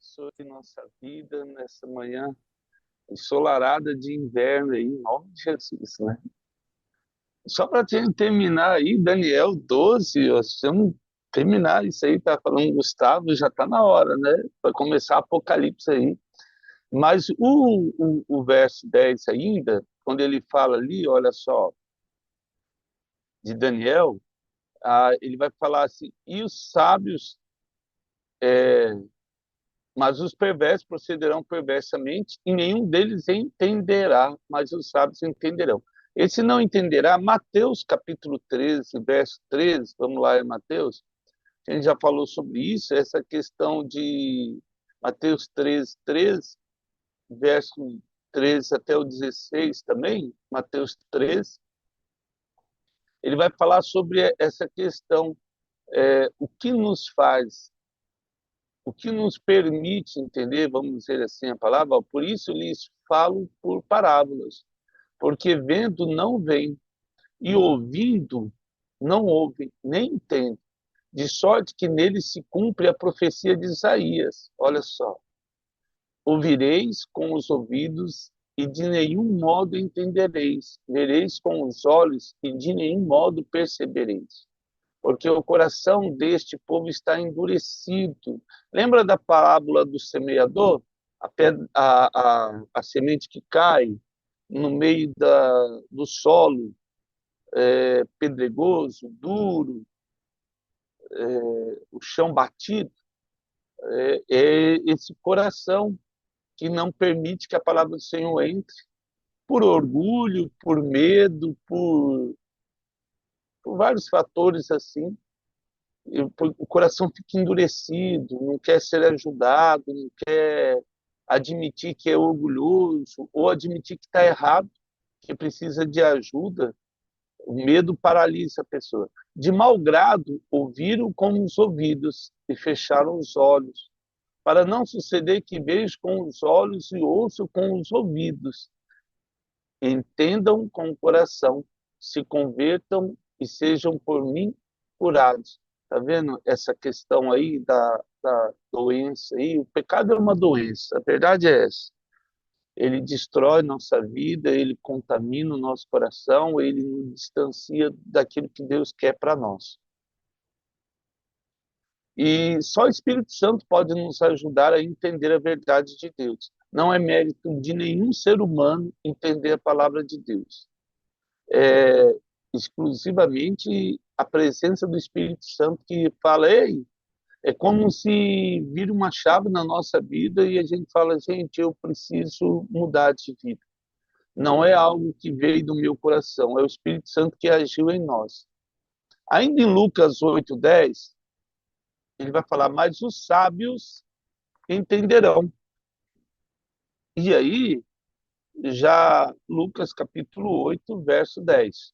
abençoe nossa vida nessa manhã ensolarada de inverno aí, em nome de Jesus, né? Só para terminar aí, Daniel 12, ó, se eu não terminar isso aí, tá falando Gustavo, já tá na hora, né? Para começar Apocalipse aí. Mas o verso 10 ainda, quando ele fala ali, olha só, de Daniel, ele vai falar assim, e os sábios, mas os perversos procederão perversamente, e nenhum deles entenderá, mas os sábios entenderão. Esse não entenderá, Mateus capítulo 13, verso 13, vamos lá em Mateus, a gente já falou sobre isso, essa questão de Mateus 13, 13, verso 13 até o 16 também, Mateus 13, ele vai falar sobre essa questão, o que nos faz, o que nos permite entender, vamos dizer assim a palavra, por isso lhes falo por parábolas, porque vendo não vem, e ouvindo não ouvem, nem entendem, de sorte que nele se cumpre a profecia de Isaías. Olha só, ouvireis com os ouvidos e de nenhum modo entendereis, vereis com os olhos e de nenhum modo percebereis, porque o coração deste povo está endurecido. Lembra da parábola do semeador? A semente que cai no meio do solo, pedregoso, duro, o chão batido, é esse coração que não permite que a palavra do Senhor entre, por orgulho, por medo, por vários fatores assim. O coração fica endurecido, não quer ser ajudado, não quer admitir que é orgulhoso ou admitir que está errado, que precisa de ajuda. O medo paralisa a pessoa. De mau grado, ouviram com os ouvidos e fecharam os olhos, para não suceder que vejam com os olhos e ouçam com os ouvidos, entendam com o coração, se convertam e sejam por mim curados. Tá vendo essa questão aí da doença aí? O pecado é uma doença, a verdade é essa. Ele destrói nossa vida, ele contamina o nosso coração, ele nos distancia daquilo que Deus quer para nós. E só o Espírito Santo pode nos ajudar a entender a verdade de Deus. Não é mérito de nenhum ser humano entender a palavra de Deus. É exclusivamente a presença do Espírito Santo que fala, ei, é como se vira uma chave na nossa vida e a gente fala, gente, eu preciso mudar de vida. Não é algo que veio do meu coração, é o Espírito Santo que agiu em nós. Ainda em Lucas 8:10, ele vai falar, mas os sábios entenderão. E aí, já Lucas capítulo 8, verso 10.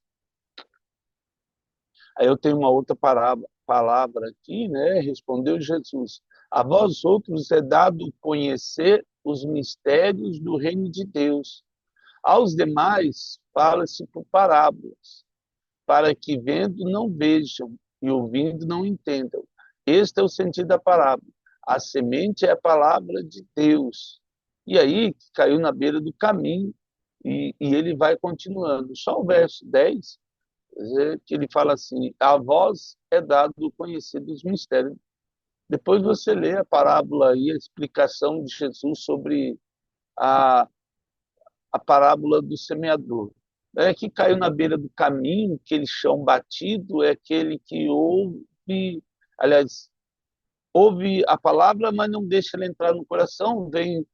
Aí eu tenho uma outra palavra aqui, né? Respondeu Jesus: a vós outros é dado conhecer os mistérios do reino de Deus. Aos demais fala-se por parábolas, para que vendo não vejam e ouvindo não entendam. Este é o sentido da parábola. A semente é a palavra de Deus. E aí caiu na beira do caminho e ele vai continuando. Só o verso 10 que ele fala assim, a vós é dado o conhecer dos mistérios. Depois você lê a parábola e a explicação de Jesus sobre a, a parábola do semeador. É que caiu na beira do caminho, aquele chão batido, é aquele que ouve, aliás, ouve a palavra, mas não deixa ela entrar no coração, vem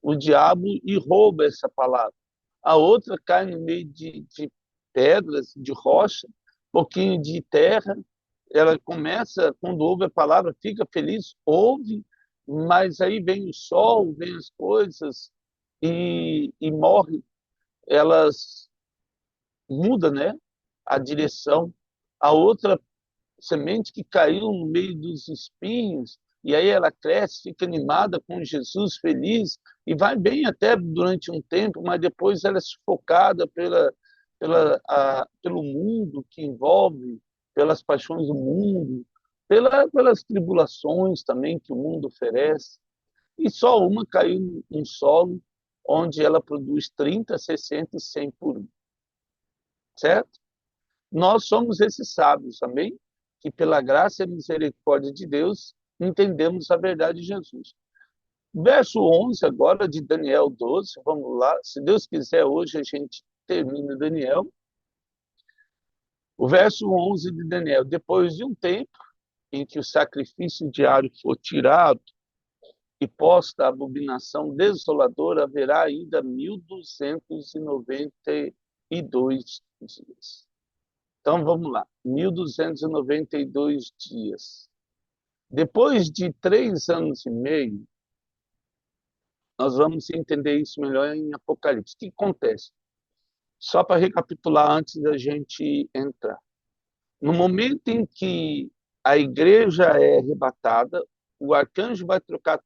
o diabo e rouba essa palavra. A outra cai no meio de pedras, de rocha, um pouquinho de terra, ela começa, quando ouve a palavra, fica feliz, ouve, mas aí vem o sol, vem as coisas e morre. Elas mudam, né, a direção. A outra semente que caiu no meio dos espinhos, e aí ela cresce, fica animada com Jesus, feliz, e vai bem até durante um tempo, mas depois ela é sufocada pelo mundo que envolve, pelas paixões do mundo, pelas tribulações também que o mundo oferece. e só uma caiu num solo onde ela produz 30, 60 e 100 por um, certo? Nós somos esses sábios, amém? Que pela graça e misericórdia de Deus entendemos a verdade de Jesus. Verso 11 agora de Daniel 12, vamos lá. Se Deus quiser, hoje a gente termina Daniel. O verso 11 de Daniel: depois de um tempo em que o sacrifício diário for tirado e posta a abominação desoladora, haverá ainda 1.292 dias. Então vamos lá, 1.292 dias. Depois de 3 anos e meio, nós vamos entender isso melhor em Apocalipse. O que acontece? Só para recapitular antes da gente entrar. No momento em que a igreja é arrebatada, o arcanjo vai trocar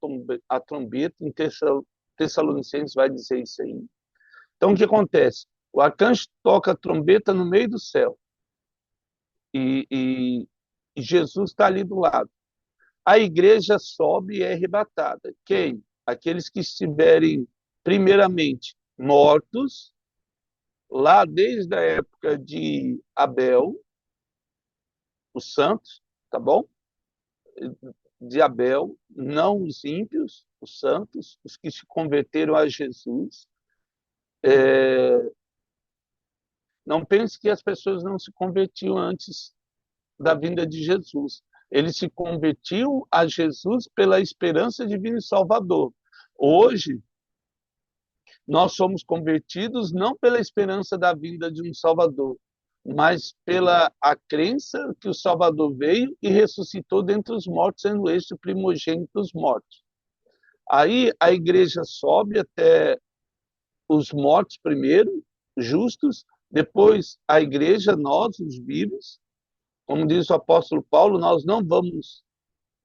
a trombeta, em Tessalonicenses vai dizer isso aí. Então, o que acontece? O arcanjo toca a trombeta no meio do céu e Jesus está ali do lado. A igreja sobe e é arrebatada. Quem? Aqueles que estiverem, primeiramente, mortos, lá desde a época de Abel, os santos, tá bom? De Abel, não os ímpios, os santos, os que se converteram a Jesus. Não pense que as pessoas não se convertiam antes da vinda de Jesus. Eles se convertiam a Jesus pela esperança divina e Salvador. Hoje, nós somos convertidos não pela esperança da vinda de um Salvador, mas pela a crença que o Salvador veio e ressuscitou dentre os mortos, sendo este o primogênito dos mortos. Aí a igreja sobe até os mortos primeiro, justos, depois a igreja, nós, os vivos, como diz o apóstolo Paulo, nós não vamos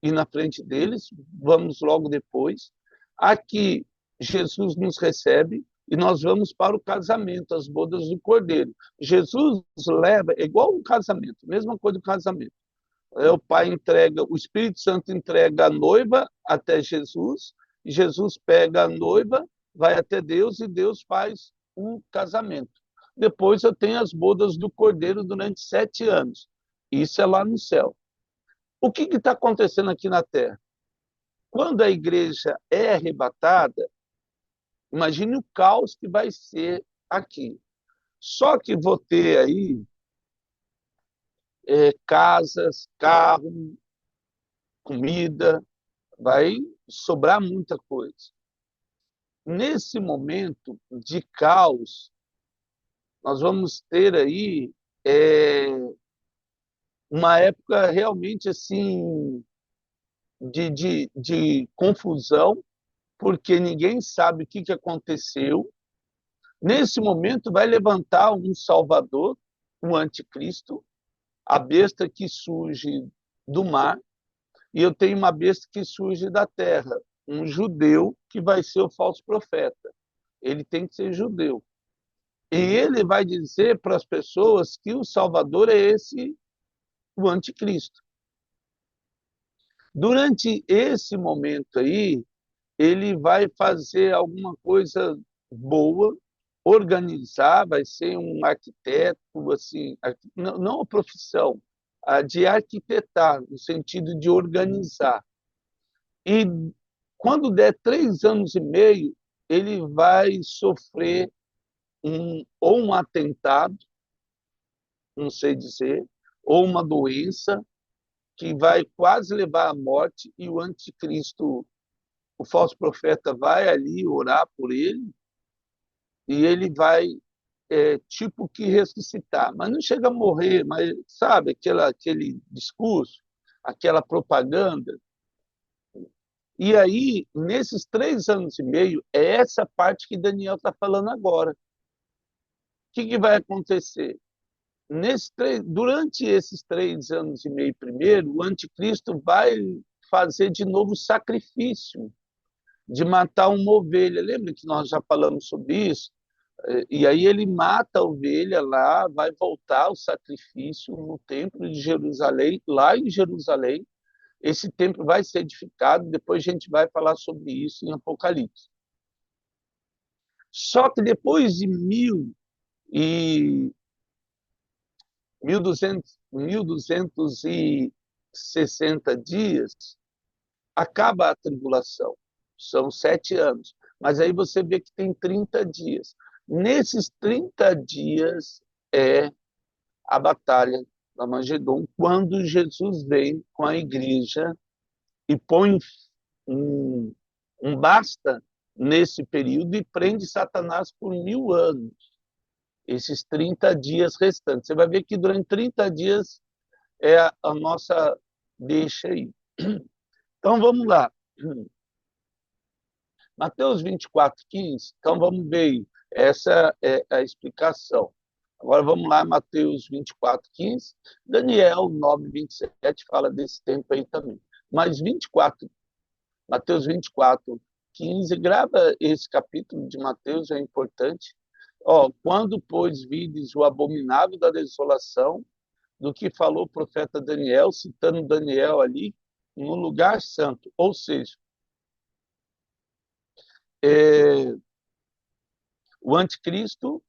ir na frente deles, vamos logo depois. Aqui Jesus nos recebe e nós vamos para o casamento, as bodas do Cordeiro. Jesus leva, é igual um casamento, mesma coisa do casamento. O Pai entrega, o Espírito Santo entrega a noiva até Jesus, e Jesus pega a noiva, vai até Deus e Deus faz um casamento. Depois eu tenho as bodas do Cordeiro durante 7 anos. Isso é lá no céu. O que está acontecendo aqui na Terra? Quando a igreja é arrebatada, imagine o caos que vai ser aqui. Só que vou ter aí casas, carro, comida, vai sobrar muita coisa. Nesse momento de caos, nós vamos ter aí uma época realmente assim de confusão, porque ninguém sabe o que aconteceu. Nesse momento vai levantar um Salvador, o anticristo, a besta que surge do mar, e eu tenho uma besta que surge da terra, um judeu que vai ser o falso profeta. Ele tem que ser judeu. E ele vai dizer para as pessoas que o Salvador é esse, o anticristo. Durante esse momento aí, ele vai fazer alguma coisa boa, organizar, vai ser um arquiteto, assim, não a profissão, a de arquitetar, no sentido de organizar. E quando der 3 anos e meio, ele vai sofrer ou um atentado, não sei dizer, ou uma doença que vai quase levar à morte, e o anticristo, o falso profeta, vai ali orar por ele, e ele vai tipo que ressuscitar, mas não chega a morrer, mas sabe, aquele discurso, aquela propaganda. E aí, nesses 3 anos e meio, é essa parte que Daniel está falando agora. O que vai acontecer? Durante esses 3 anos e meio primeiro, o anticristo vai fazer de novo sacrifício, de matar uma ovelha. Lembra que nós já falamos sobre isso? E aí ele mata a ovelha lá, vai voltar o sacrifício no templo de Jerusalém, lá em Jerusalém, esse templo vai ser edificado, depois a gente vai falar sobre isso em Apocalipse. Só que depois de 1260 dias, acaba a tribulação. São 7 anos. Mas aí você vê que tem 30 dias. Nesses 30 dias é a batalha do Armagedon, quando Jesus vem com a igreja e põe um, um basta nesse período e prende Satanás por 1000 anos. Esses 30 dias restantes. Você vai ver que durante 30 dias é a nossa deixa aí. Então vamos lá. Mateus 24:15. Então vamos ver. Essa é a explicação. Agora vamos lá, Mateus 24:15. Daniel 9:27 fala desse tempo aí também. Mas Mateus 24:15, grava esse capítulo de Mateus, é importante. Quando, pois, vides o abominável da desolação, do que falou o profeta Daniel, citando Daniel ali, no lugar santo. Ou seja, o anticristo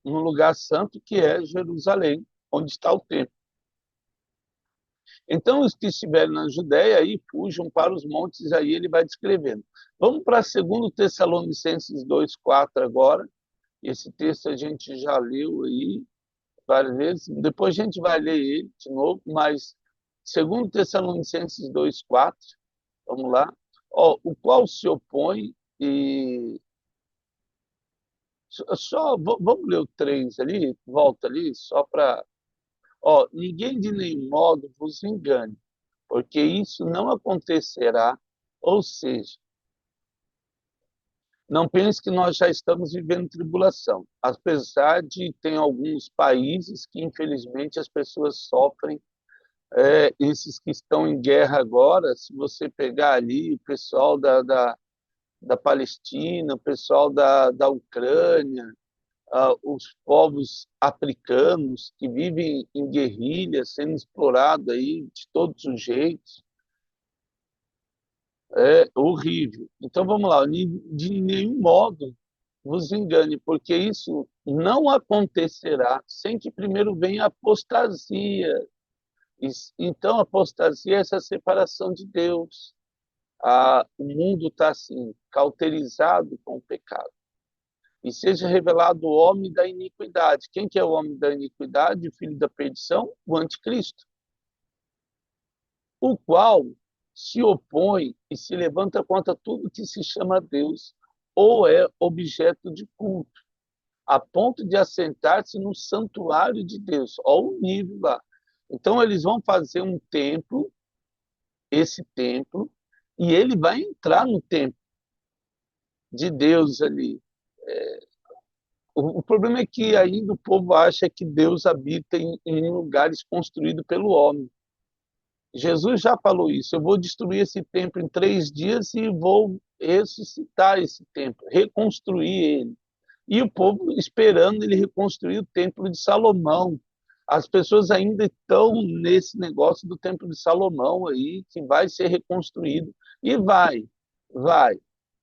no lugar santo, que é Jerusalém, onde está o templo. Então, os que estiverem na Judéia aí fujam para os montes, aí ele vai descrevendo. Vamos para 2 Tessalonicenses 2:4 agora. Esse texto a gente já leu aí várias vezes, depois a gente vai ler ele de novo, mas 2 Tessalonicenses 2:4, vamos lá. O qual se opõe e só vamos ler o 3 ali, volta ali, só para ninguém de nenhum modo vos engane, porque isso não acontecerá. Ou seja, não pense que nós já estamos vivendo tribulação, apesar de ter alguns países que, infelizmente, as pessoas sofrem. Esses que estão em guerra agora, se você pegar ali o pessoal da Palestina, o pessoal da Ucrânia, os povos africanos que vivem em guerrilha, sendo explorados aí de todos os jeitos, é horrível. Então vamos lá, de nenhum modo vos engane, porque isso não acontecerá sem que primeiro venha a apostasia. Então, a apostasia é essa separação de Deus. O mundo está assim, cauterizado com o pecado. E seja revelado o homem da iniquidade. Quem que é o homem da iniquidade? O filho da perdição? O anticristo. O qual se opõe e se levanta contra tudo que se chama Deus ou é objeto de culto, a ponto de assentar-se no santuário de Deus. Olha o nível lá. Então, eles vão fazer um templo, esse templo, e ele vai entrar no templo de Deus ali. O problema é que ainda o povo acha que Deus habita em lugares construídos pelo homem. Jesus já falou isso. Eu vou destruir esse templo em 3 dias e vou ressuscitar esse templo, reconstruir ele. E o povo esperando ele reconstruir o templo de Salomão. As pessoas ainda estão nesse negócio do templo de Salomão aí, que vai ser reconstruído. E vai.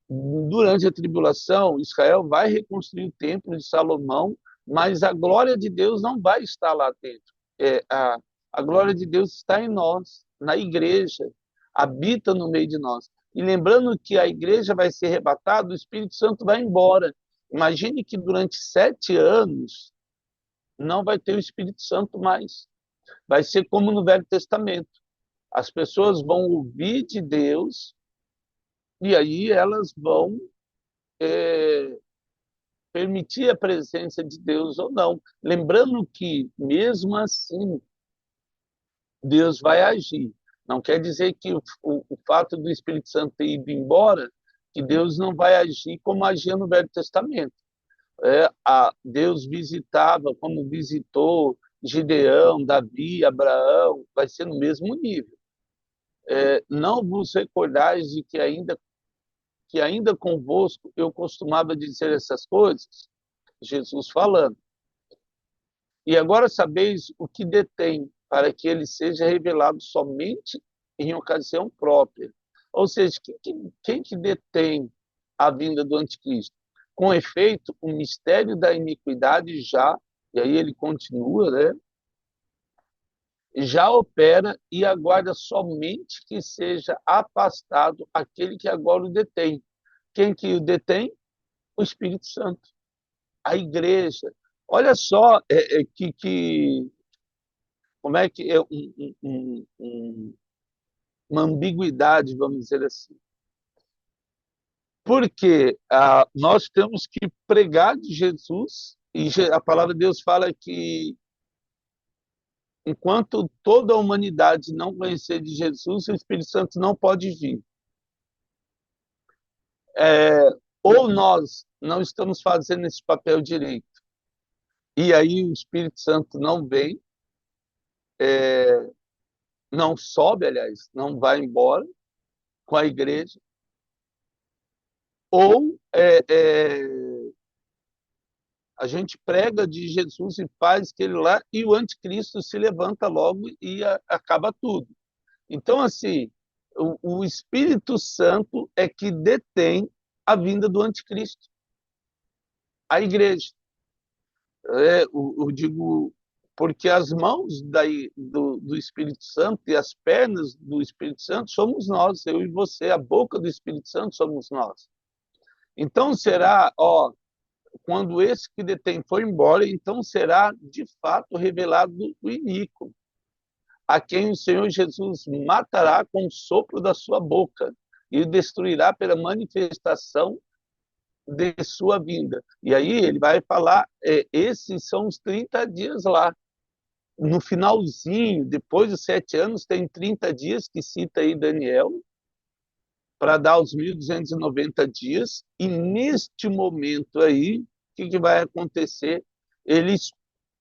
Durante a tribulação, Israel vai reconstruir o templo de Salomão, mas a glória de Deus não vai estar lá dentro. A glória de Deus está em nós, na igreja, habita no meio de nós. E lembrando que a igreja vai ser arrebatada, o Espírito Santo vai embora. Imagine que durante 7 anos não vai ter o Espírito Santo mais. Vai ser como no Velho Testamento. As pessoas vão ouvir de Deus e aí elas vão permitir a presença de Deus ou não. Lembrando que, mesmo assim, Deus vai agir. Não quer dizer que o fato do Espírito Santo ter ido embora, que Deus não vai agir como agia no Velho Testamento. Deus visitava, como visitou Gideão, Davi, Abraão, vai ser no mesmo nível. Não vos recordais de que ainda convosco eu costumava dizer essas coisas? Jesus falando. E agora sabeis o que detém, para que ele seja revelado somente em ocasião própria. Ou seja, quem que detém a vinda do anticristo? Com efeito, o mistério da iniquidade já, e aí ele continua, né? Já opera e aguarda somente que seja afastado aquele que agora o detém. Quem que o detém? O Espírito Santo, a igreja. Olha só como é que é uma ambiguidade, vamos dizer assim. Porque nós temos que pregar de Jesus, e a palavra de Deus fala que enquanto toda a humanidade não conhecer de Jesus, o Espírito Santo não pode vir. Ou nós não estamos fazendo esse papel direito, e aí o Espírito Santo não vem, não sobe, aliás, não vai embora com a igreja, ou a gente prega de Jesus e faz aquele lá, e o anticristo se levanta logo e acaba tudo. Então, assim, o Espírito Santo é que detém a vinda do anticristo, a igreja. Eu digo, porque as mãos do Espírito Santo e as pernas do Espírito Santo somos nós, eu e você, a boca do Espírito Santo somos nós. Então será, quando esse que detém for embora, então será de fato revelado o iníquo, a quem o Senhor Jesus matará com o sopro da sua boca e o destruirá pela manifestação de sua vinda. E aí ele vai falar, esses são os 30 dias lá. No finalzinho, depois dos 7 anos, tem 30 dias, que cita aí Daniel, para dar os 1.290 dias, e neste momento aí, o que vai acontecer? Eles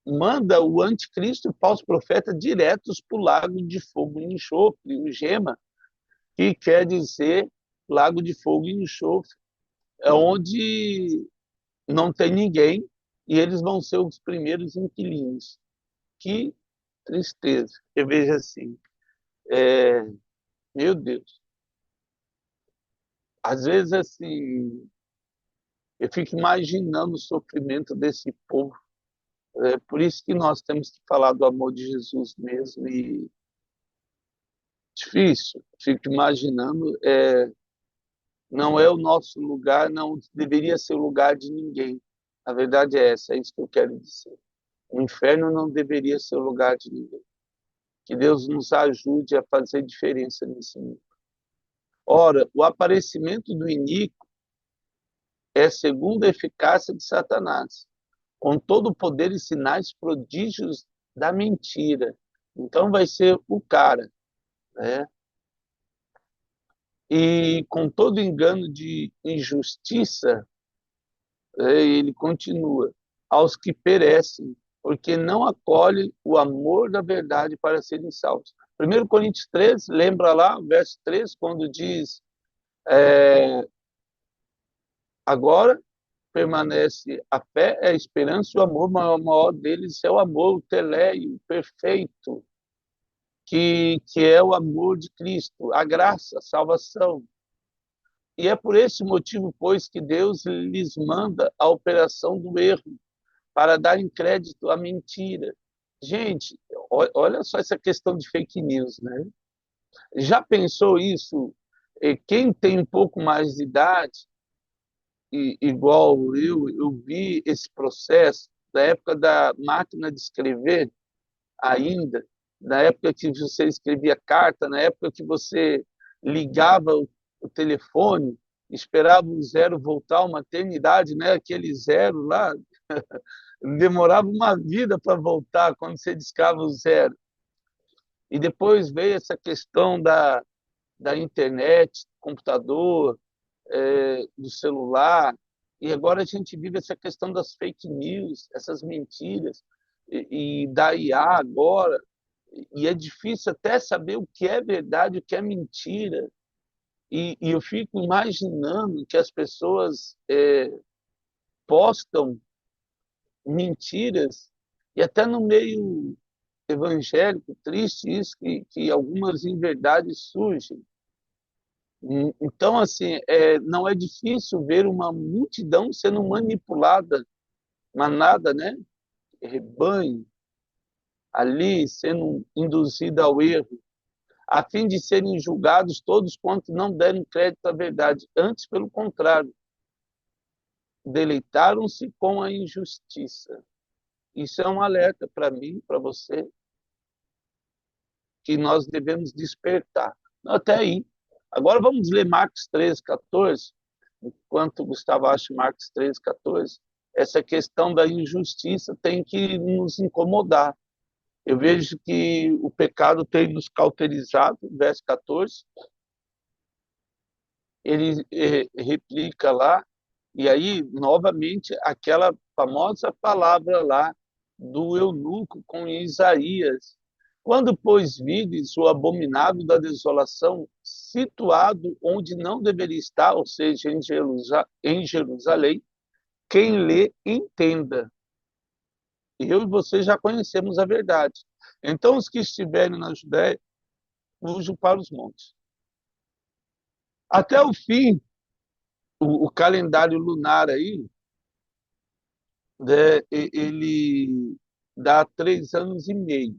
manda o anticristo e o falso profeta diretos para o lago de fogo e enxofre, o gema, que quer dizer lago de fogo e enxofre, é onde não tem ninguém e eles vão ser os primeiros inquilinos. Que tristeza. Eu vejo assim, meu Deus, às vezes assim, eu fico imaginando o sofrimento desse povo. É por isso que nós temos que falar do amor de Jesus mesmo. E difícil, fico imaginando, não é o nosso lugar, não deveria ser o lugar de ninguém. A verdade é essa, é isso que eu quero dizer. O inferno não deveria ser o lugar de ninguém. Que Deus nos ajude a fazer diferença nesse mundo. Ora, o aparecimento do iníquo é segundo a eficácia de Satanás, com todo o poder e sinais prodígios da mentira. Então vai ser o cara, né? E com todo engano de injustiça, ele continua, aos que perecem, porque não acolhem o amor da verdade para serem salvos. 1 Coríntios 13, lembra lá, verso 3, quando diz, agora permanece a fé, a esperança e o amor, mas o maior deles é o amor, o teléio, perfeito, que é o amor de Cristo, a graça, a salvação. E é por esse motivo, pois, que Deus lhes manda a operação do erro, para dar crédito à mentira. Gente, olha só essa questão de fake news, né? Já pensou isso? Quem tem um pouco mais de idade, igual eu vi esse processo da época da máquina de escrever ainda, na época que você escrevia carta, na época que você ligava o telefone, esperava o zero voltar uma eternidade, né? Aquele zero lá, demorava uma vida para voltar quando você discava o zero. E depois veio essa questão da internet, computador, do celular, e agora a gente vive essa questão das fake news, essas mentiras, e da IA agora, e é difícil até saber o que é verdade, o que é mentira, e eu fico imaginando que as pessoas postam mentiras, e até no meio evangélico, triste isso, que algumas inverdades surgem. Então, assim, não é difícil ver uma multidão sendo manipulada, manada, né? Rebanho, ali sendo induzida ao erro, a fim de serem julgados todos quanto não deram crédito à verdade. Antes, pelo contrário, deleitaram-se com a injustiça. Isso é um alerta para mim, para você, que nós devemos despertar. Até aí. Agora vamos ler Marcos 13:14, enquanto o Gustavo acha Marcos 13:14. Essa questão da injustiça tem que nos incomodar. Eu vejo que o pecado tem nos cauterizado, verso 14, ele replica lá, e aí, novamente, aquela famosa palavra lá do eunuco com Isaías. Quando, pois, vides o abominável da desolação situado onde não deveria estar, ou seja, em Jerusalém, quem lê, entenda. Eu e você já conhecemos a verdade. Então, os que estiverem na Judéia, fujam para os montes. Até o fim, o calendário lunar aí, né, ele dá 3 anos e meio.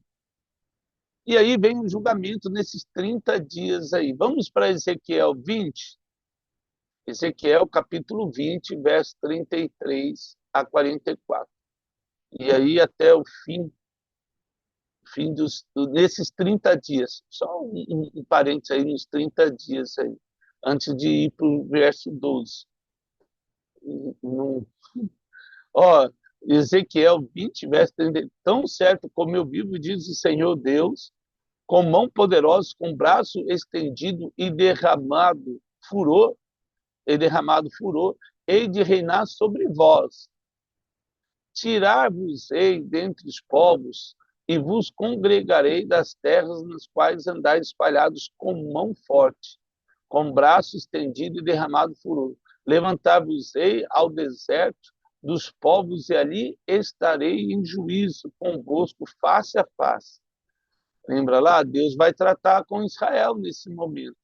E aí vem o julgamento nesses 30 dias aí. Vamos para Ezequiel 20, Ezequiel capítulo 20, verso 33 a 44. E aí até o fim nesses 30 dias. Só um parênteses aí nos 30 dias aí, antes de ir para o verso 12. Não, ó, Ezequiel 20, verso 30. Tão certo como eu vivo, diz o Senhor Deus, com mão poderosa, com braço estendido furor, e derramado furor, hei de reinar sobre vós. Tirar-vos-ei dentre os povos, e vos congregarei das terras nas quais andais espalhados com mão forte, com braço estendido e derramado furor. Levantar-vos-ei ao deserto dos povos, e ali estarei em juízo convosco face a face. Lembra lá? Deus vai tratar com Israel nesse momento.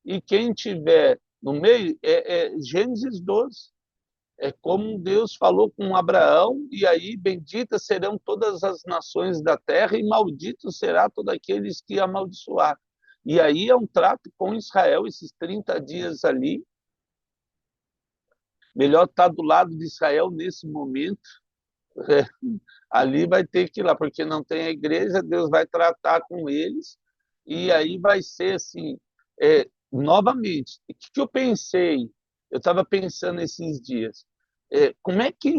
E quem tiver no meio é Gênesis 12. É como Deus falou com Abraão, e aí benditas serão todas as nações da terra, e maldito será todo aqueles que amaldiçoar. E aí é um trato com Israel, esses 30 dias ali. Melhor estar do lado de Israel nesse momento. É, ali vai ter que ir lá, porque não tem a igreja, Deus vai tratar com eles, e aí vai ser assim, novamente, o que eu pensei? Eu estava pensando esses dias, como é que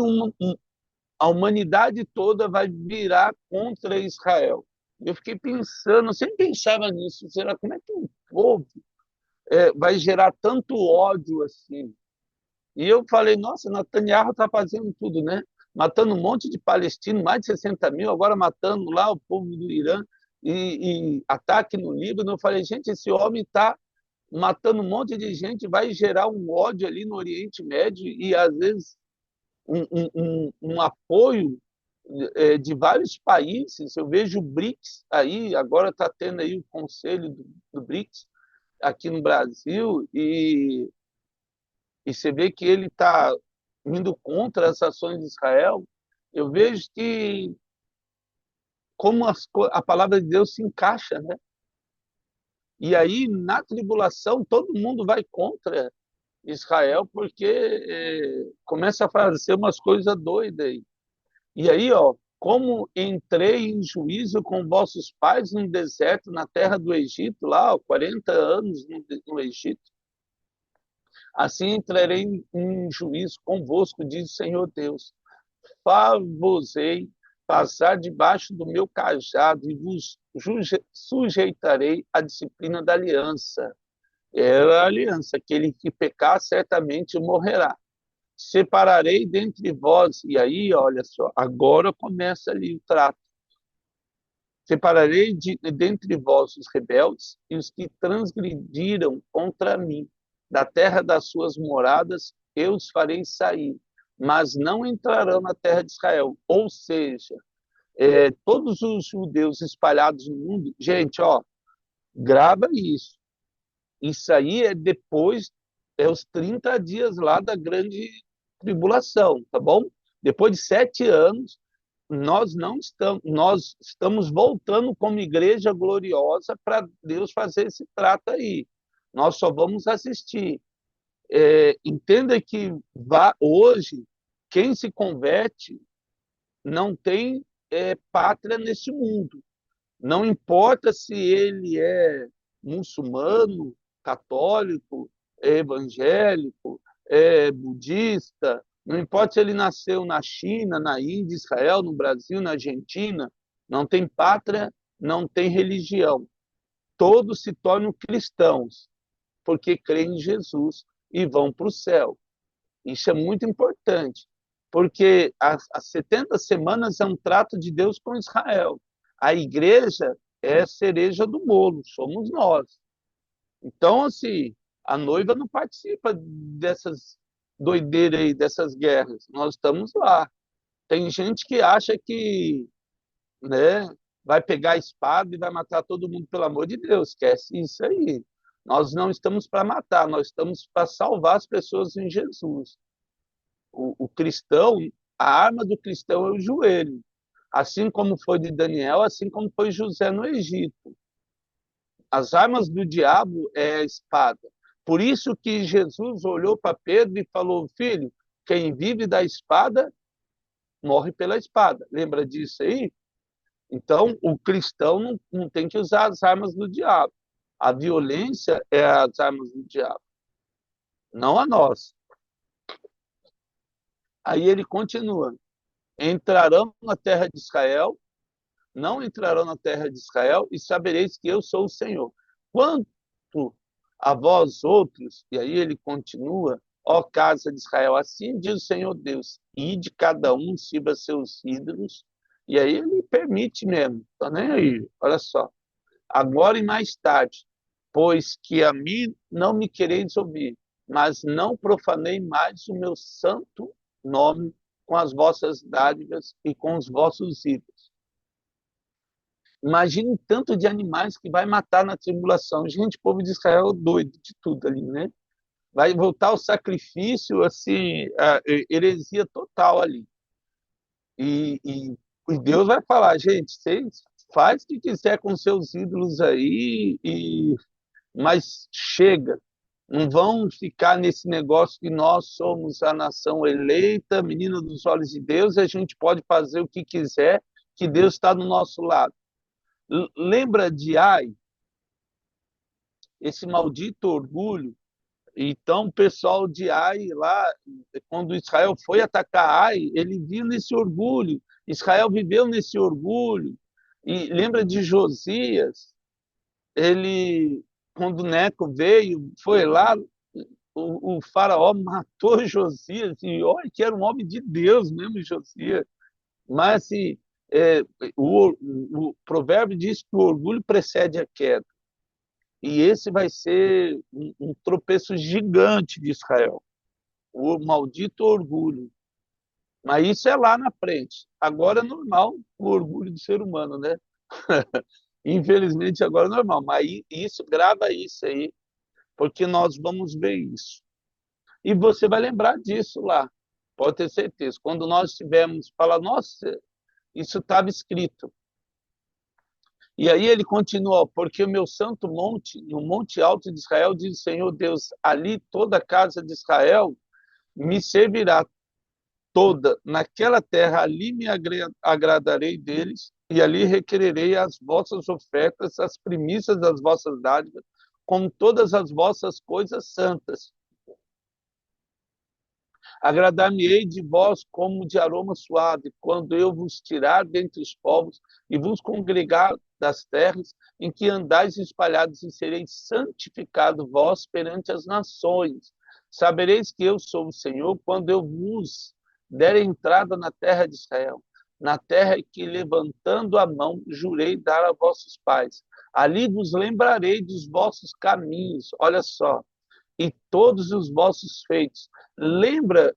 a humanidade toda vai virar contra Israel? Eu fiquei pensando, eu sempre pensava nisso, será como é que um povo vai gerar tanto ódio assim? E eu falei, nossa, Netanyahu está fazendo tudo, né? Matando um monte de palestinos, mais de 60 mil, agora matando lá o povo do Irã e ataque no Líbano. Eu falei, gente, esse homem está matando um monte de gente, vai gerar um ódio ali no Oriente Médio e, às vezes, um apoio de vários países. Eu vejo o BRICS aí, agora está tendo aí o conselho do BRICS aqui no Brasil, e você vê que ele está indo contra as ações de Israel. Eu vejo que como a palavra de Deus se encaixa, né? E aí, na tribulação, todo mundo vai contra Israel, porque começa a fazer umas coisas doidas aí. E aí, ó, como entrei em juízo com vossos pais no deserto, na terra do Egito, lá, ó, 40 anos no Egito, assim entrarei em juízo convosco, diz o Senhor Deus. Far-vos-ei passar debaixo do meu cajado e vos sujeitarei à disciplina da aliança. Era a aliança, aquele que pecar certamente morrerá. Separarei dentre vós, e aí, olha só, agora começa ali o trato. Separarei dentre vós os rebeldes e os que transgrediram contra mim. Da terra das suas moradas eu os farei sair, mas não entrarão na terra de Israel. Ou seja, todos os judeus espalhados no mundo. Gente, ó, grava isso. Isso aí é depois, os 30 dias lá da grande tribulação, tá bom? Depois de 7 anos, nós estamos voltando como igreja gloriosa para Deus fazer esse trato aí. Nós só vamos assistir. Entenda que hoje, quem se converte não tem pátria nesse mundo. Não importa se ele é muçulmano, católico, evangélico, budista, não importa se ele nasceu na China, na Índia, Israel, no Brasil, na Argentina, não tem pátria, não tem religião. Todos se tornam cristãos porque creem em Jesus e vão para o céu. Isso é muito importante, porque as 70 semanas é um trato de Deus com Israel. A igreja é a cereja do bolo, somos nós. Então, assim, a noiva não participa dessas doideiras aí, dessas guerras. Nós estamos lá. Tem gente que acha que, né, vai pegar a espada e vai matar todo mundo, pelo amor de Deus. Esquece isso aí. Nós não estamos para matar, nós estamos para salvar as pessoas em Jesus. O cristão, a arma do cristão é o joelho. Assim como foi de Daniel, assim como foi José no Egito. As armas do diabo é a espada. Por isso que Jesus olhou para Pedro e falou: filho, quem vive da espada, morre pela espada. Lembra disso aí? Então, o cristão não tem que usar as armas do diabo. A violência é as armas do diabo, não a nossa. Aí ele continua: entrarão na terra de Israel, não entrarão na terra de Israel, e sabereis que eu sou o Senhor. Quanto a vós outros, e aí ele continua: ó casa de Israel, assim diz o Senhor Deus, ide cada um sirva seus ídolos, e aí ele permite mesmo, tá nem aí, olha só. Agora e mais tarde, pois que a mim não me quereis ouvir, mas não profanei mais o meu santo nome com as vossas dádivas e com os vossos ídolos. Imagine o tanto de animais que vai matar na tribulação. Gente, o povo de Israel é doido de tudo ali, né? Vai voltar ao sacrifício, assim, a heresia total ali. E Deus vai falar: gente, vocês faz o que quiser com seus ídolos aí, mas chega. Não vão ficar nesse negócio que nós somos a nação eleita, menina dos olhos de Deus, e a gente pode fazer o que quiser, que Deus está do nosso lado. Lembra de Ai, esse maldito orgulho? Então, o pessoal de Ai, lá, quando Israel foi atacar Ai, ele viu nesse orgulho. Israel viveu nesse orgulho. E lembra de Josias? Ele, quando Neco veio, foi lá, o faraó matou Josias, e olha que era um homem de Deus mesmo, Josias. Mas assim, é, o provérbio diz que o orgulho precede a queda. E esse vai ser um tropeço gigante de Israel, o maldito orgulho. Mas isso é lá na frente. Agora é normal o orgulho do ser humano, né? Infelizmente agora é normal. Mas isso, grava isso aí, porque nós vamos ver isso. E você vai lembrar disso lá, pode ter certeza. Quando nós tivermos, falar, nossa, isso estava escrito. E aí ele continua: porque o meu santo monte, no monte alto de Israel, diz o Senhor Deus, ali toda a casa de Israel me servirá toda. Naquela terra ali me agradarei deles, e ali requererei as vossas ofertas, as primícias das vossas dádivas, com todas as vossas coisas santas. Agradar-me-ei de vós como de aroma suave, quando eu vos tirar dentre os povos e vos congregar das terras em que andais espalhados, e sereis santificado vós perante as nações. Sabereis que eu sou o Senhor quando eu vos der entrada na terra de Israel, na terra que, levantando a mão, jurei dar a vossos pais. Ali vos lembrarei dos vossos caminhos. Olha só, e todos os vossos feitos. Lembra,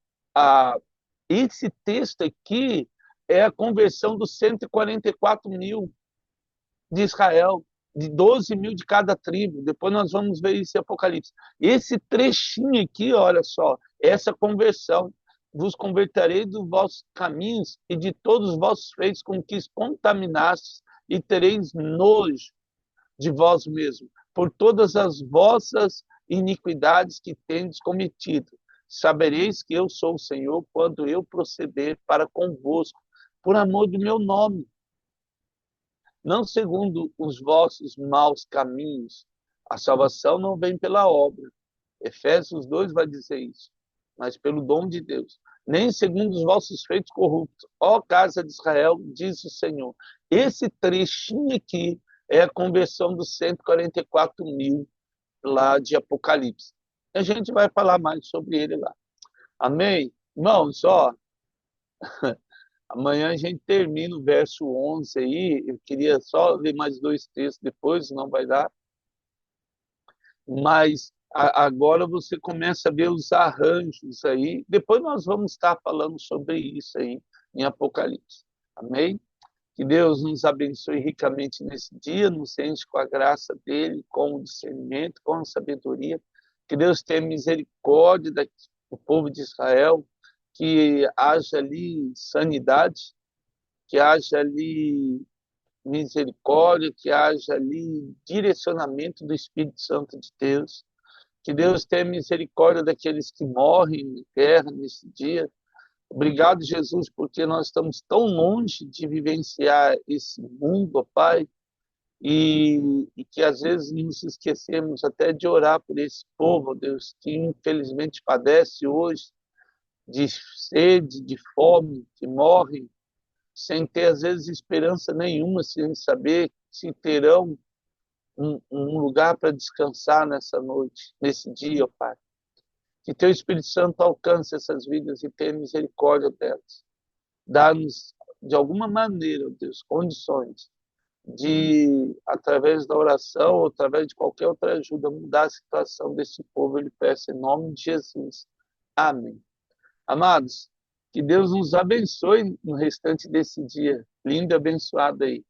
esse texto aqui é a conversão dos 144 mil de Israel, de 12 mil de cada tribo. Depois nós vamos ver isso em Apocalipse. Esse trechinho aqui, olha só, essa conversão. Vos converterei dos vossos caminhos e de todos os vossos feitos com que os contaminastes, e tereis nojo de vós mesmos, por todas as vossas iniquidades que tendes cometido. Sabereis que eu sou o Senhor quando eu proceder para convosco, por amor do meu nome, não segundo os vossos maus caminhos. A salvação não vem pela obra. Efésios 2 vai dizer isso, mas pelo dom de Deus. Nem segundo os vossos feitos corruptos. Ó casa de Israel, diz o Senhor. Esse trechinho aqui é a conversão dos 144 mil lá de Apocalipse. A gente vai falar mais sobre ele lá. Amém? Irmãos, ó, amanhã a gente termina o verso 11 aí. Eu queria só ler mais dois textos depois, não vai dar. Mas agora você começa a ver os arranjos aí. Depois nós vamos estar falando sobre isso aí em Apocalipse. Amém? Que Deus nos abençoe ricamente nesse dia, nos enche com a graça dele, com o discernimento, com a sabedoria. Que Deus tenha misericórdia do povo de Israel, que haja ali sanidade, que haja ali misericórdia, que haja ali direcionamento do Espírito Santo de Deus. Que Deus tenha misericórdia daqueles que morrem em guerra nesse dia. Obrigado, Jesus, porque nós estamos tão longe de vivenciar esse mundo, ó Pai, e que às vezes nos esquecemos até de orar por esse povo, ó Deus, que infelizmente padece hoje de sede, de fome, que morrem sem ter às vezes esperança nenhuma, sem saber se terão um lugar para descansar nessa noite, nesse dia, ó Pai. Que teu Espírito Santo alcance essas vidas e tenha misericórdia delas. Dá-nos, de alguma maneira, ó Deus, condições de, através da oração ou através de qualquer outra ajuda, mudar a situação desse povo. Ele peça em nome de Jesus. Amém. Amados, que Deus nos abençoe no restante desse dia lindo e abençoado aí.